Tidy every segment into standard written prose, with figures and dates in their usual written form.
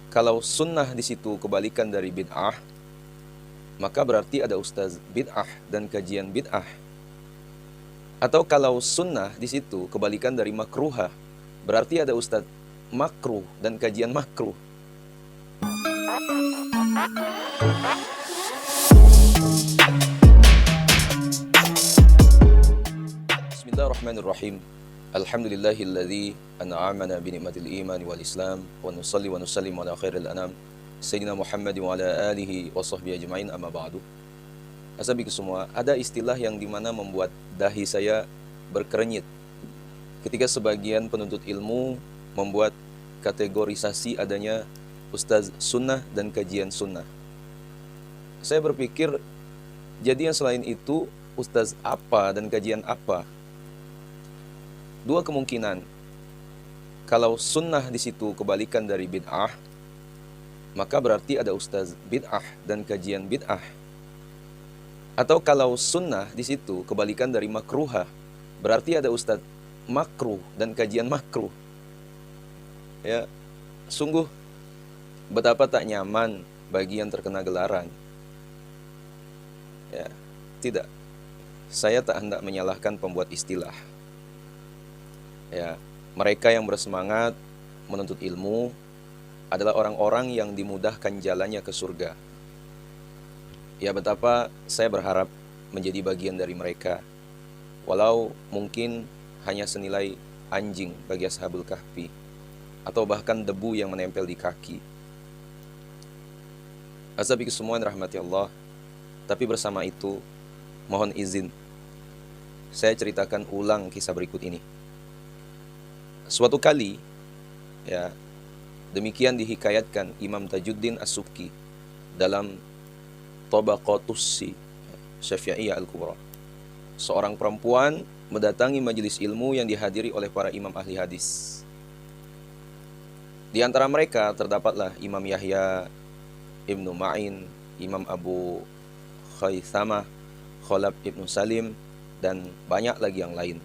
Kalau sunnah di situ kebalikan dari bid'ah, maka berarti ada ustaz bid'ah dan kajian bid'ah. Atau kalau sunnah di situ kebalikan dari makruhah, berarti ada ustaz makruh dan kajian makruh. Bismillahirrahmanirrahim. Alhamdulillahilladzi an'amana bi ni'matil iman wal islam wa nusalli wa nusallimu ala khairil anam sayyidina Muhammad wa ala alihi wa sahbihi ajma'in, amma ba'du. Asabiku semua, ada istilah yang dimana membuat dahi saya berkerenyit ketika sebagian penuntut ilmu membuat kategorisasi adanya ustaz sunnah dan kajian sunnah. Saya berpikir, jadi yang selain itu ustaz apa dan kajian apa? Dua kemungkinan. Kalau sunnah di situ kebalikan dari bid'ah, maka berarti ada ustaz bid'ah dan kajian bid'ah. Atau kalau sunnah di situ kebalikan dari makruhah, berarti ada ustaz makruh dan kajian makruh. Ya, sungguh betapa tak nyaman bagi yang terkena gelaran. Ya, tidak. Saya tak hendak menyalahkan pembuat istilah. Ya, mereka yang bersemangat menuntut ilmu adalah orang-orang yang dimudahkan jalannya ke surga. Ya, betapa saya berharap menjadi bagian dari mereka, walau mungkin hanya senilai anjing bagi Ashabul Kahfi, atau bahkan debu yang menempel di kaki. Azabiku semua yang rahmati Allah. Tapi bersama itu, mohon izin saya ceritakan ulang kisah berikut ini. Suatu kali, ya, demikian dihikayatkan Imam Tajuddin As-Subki dalam Tabaqatus Syafi'iyah Al-Kubra. Seorang perempuan mendatangi majelis ilmu yang dihadiri oleh para imam ahli hadis. Di antara mereka terdapatlah Imam Yahya Ibnu Ma'in, Imam Abu Khaythamah, Khalaf Ibnu Salim, dan banyak lagi yang lain.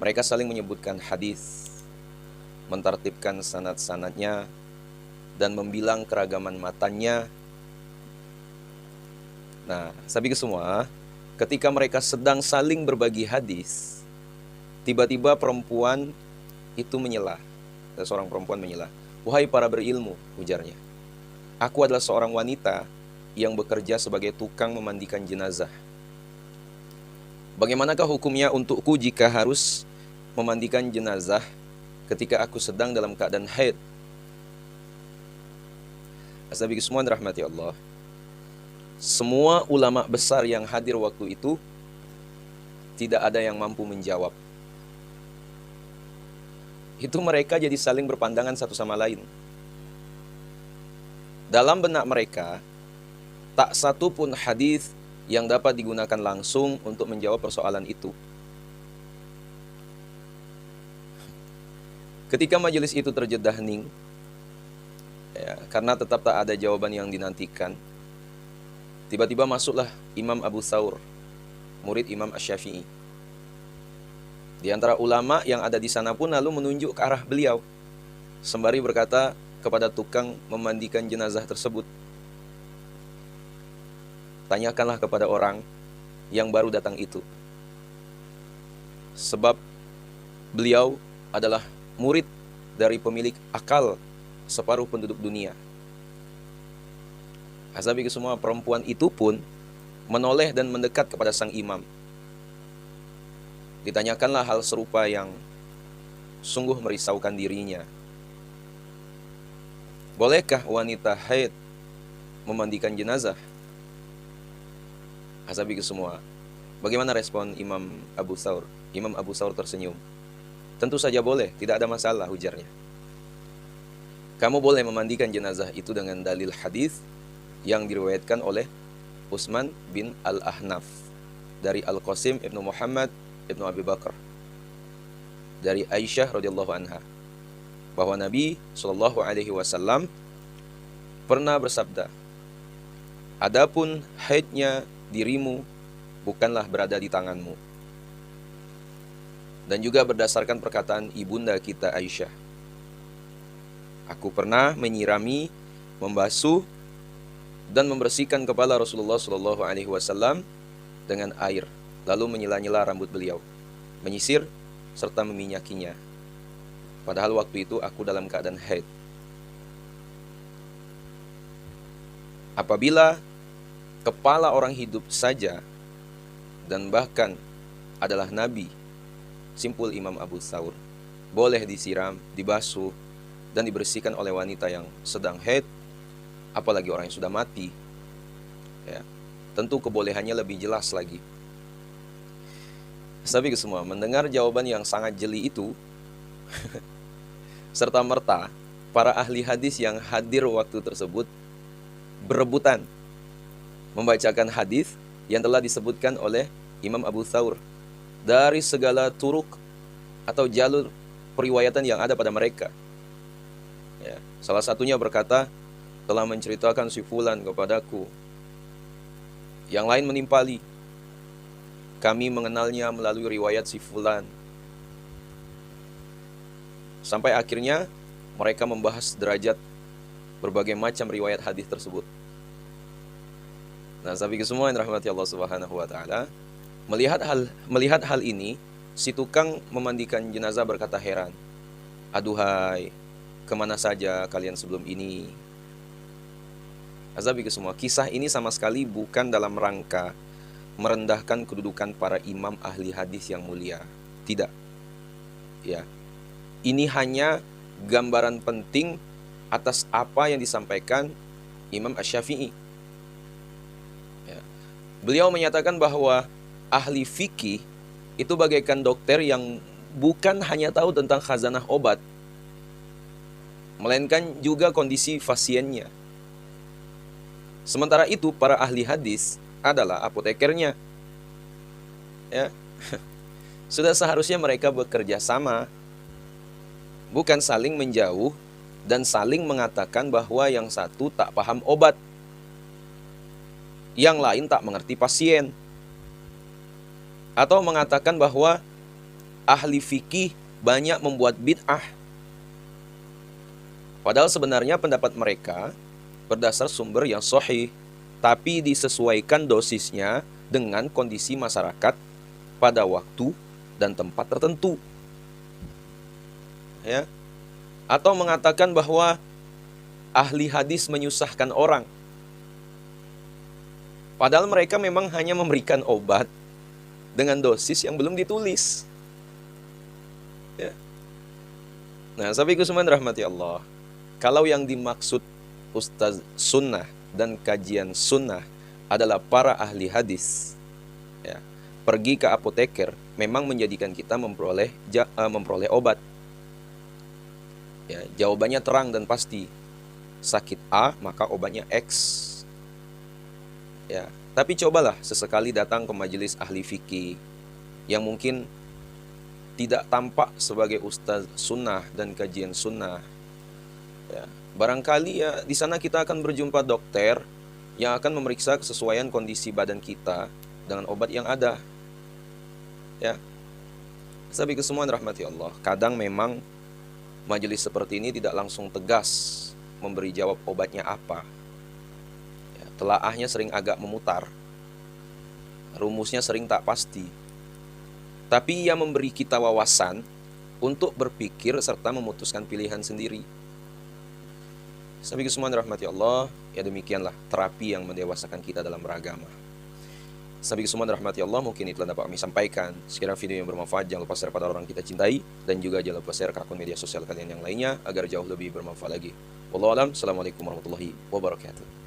Mereka saling menyebutkan hadis, mentartibkan sanad-sanadnya, dan membilang keragaman matannya. Nah, sahabat semua, ketika mereka sedang saling berbagi hadis, tiba-tiba perempuan itu menyela. Seorang perempuan menyela. "Wahai para berilmu," ujarnya, "aku adalah seorang wanita yang bekerja sebagai tukang memandikan jenazah. Bagaimanakah hukumnya untukku jika harus memandikan jenazah ketika aku sedang dalam keadaan haid?" Asabiq semua rahmati Allah. Semua ulama besar yang hadir waktu itu tidak ada yang mampu menjawab. Itu mereka jadi saling berpandangan satu sama lain. Dalam benak mereka, tak satu pun hadis yang dapat digunakan langsung untuk menjawab persoalan itu. Ketika majelis itu terjeda hening, ya, karena tetap tak ada jawaban yang dinantikan, tiba-tiba masuklah Imam Abu Thawr, murid Imam Asy-Syafi'i. Di antara ulama yang ada di sana pun lalu menunjuk ke arah beliau, sembari berkata kepada tukang memandikan jenazah tersebut, "Tanyakanlah kepada orang yang baru datang itu, sebab beliau adalah murid dari pemilik akal separuh penduduk dunia." Asabiq semua, perempuan itu pun menoleh dan mendekat kepada sang imam. Ditanyakanlah hal serupa yang sungguh merisaukan dirinya. "Bolehkah wanita haid memandikan jenazah?" Asabiq semua, bagaimana respon Imam Abu Thawr? Imam Abu Thawr tersenyum. "Tentu saja boleh, tidak ada masalah," ujarnya. "Kamu boleh memandikan jenazah itu dengan dalil hadis yang diriwayatkan oleh Utsman bin Al-Ahnaf dari Al-Qasim Ibnu Muhammad Ibnu Abi Bakar dari Aisyah radhiyallahu anha, bahwa Nabi Shallallahu alaihi wasallam pernah bersabda, 'Adapun haidnya dirimu bukanlah berada di tanganmu.' Dan juga berdasarkan perkataan ibunda kita Aisyah, Aku pernah menyirami, membasuh, dan membersihkan kepala Rasulullah Shallallahu Alaihi Wasallam dengan air, lalu menyela-nyela rambut beliau, menyisir, serta meminyakinya. Padahal waktu itu aku dalam keadaan haid. Apabila kepala orang hidup saja, dan bahkan adalah Nabi, simpul Imam Abu Thawr, boleh disiram, dibasuh, dan dibersihkan oleh wanita yang sedang haid, apalagi orang yang sudah mati, ya, tentu kebolehannya lebih jelas lagi. Tapi semua mendengar jawaban yang sangat jeli itu, serta merta para ahli hadis yang hadir waktu tersebut berebutan membacakan hadis yang telah disebutkan oleh Imam Abu Thawr dari segala turuk atau jalur periwayatan yang ada pada mereka. Ya, salah satunya berkata, telah menceritakan si fulan kepadaku. Yang lain menimpali, kami mengenalnya melalui riwayat si fulan. Sampai akhirnya mereka membahas derajat berbagai macam riwayat hadis tersebut. Nah, sahabat semua yang rahmati Allah Subhanahu wa taala, melihat hal ini, si tukang memandikan jenazah berkata heran, "Aduhai, kemana saja kalian sebelum ini?" Sahabat semua, kisah ini sama sekali bukan dalam rangka merendahkan kedudukan para imam ahli hadis yang mulia. Tidak. Ya. Ini hanya gambaran penting atas apa yang disampaikan Imam Asy-Syafi'i. Ya. Beliau menyatakan bahwa ahli fikih itu bagaikan dokter yang bukan hanya tahu tentang khazanah obat, melainkan juga kondisi pasiennya. Sementara itu para ahli hadis adalah apotekernya. Ya. Sudah seharusnya mereka bekerja sama, bukan saling menjauh dan saling mengatakan bahwa yang satu tak paham obat, yang lain tak mengerti pasien, atau mengatakan bahwa ahli fikih banyak membuat bid'ah. Padahal sebenarnya pendapat mereka berdasar sumber yang sahih, tapi disesuaikan dosisnya dengan kondisi masyarakat pada waktu dan tempat tertentu. Ya. Atau mengatakan bahwa ahli hadis menyusahkan orang. Padahal mereka memang hanya memberikan obat dengan dosis yang belum ditulis. Ya. Nah, sahabatku semua rahmati Allah, kalau yang dimaksud ustaz sunnah dan kajian sunnah adalah para ahli hadis, ya, pergi ke apoteker memang menjadikan kita memperoleh obat. Ya, jawabannya terang dan pasti. Sakit A, maka obatnya X. Ya, tapi cobalah sesekali datang ke majelis ahli fikih yang mungkin tidak tampak sebagai ustaz sunnah dan kajian sunnah. Ya, barangkali ya di sana kita akan berjumpa dokter yang akan memeriksa kesesuaian kondisi badan kita dengan obat yang ada. Ya, sahabat semua rahmati Allah, kadang memang majelis seperti ini tidak langsung tegas memberi jawab obatnya apa. Ya, telaahnya sering agak memutar, rumusnya sering tak pasti. Tapi ia memberi kita wawasan untuk berpikir serta memutuskan pilihan sendiri. Sahabat semua rahmati Allah, ya demikianlah terapi yang mendewasakan kita dalam beragama. Sahabat semua rahmati Allah, mungkin itulah dapat kami sampaikan. Sekiranya video yang bermanfaat, jangan lupa share pada orang kita cintai, dan juga jangan lupa share ke akun media sosial kalian yang lainnya agar jauh lebih bermanfaat lagi. Wallahu a'lam. Assalamualaikum warahmatullahi wabarakatuh.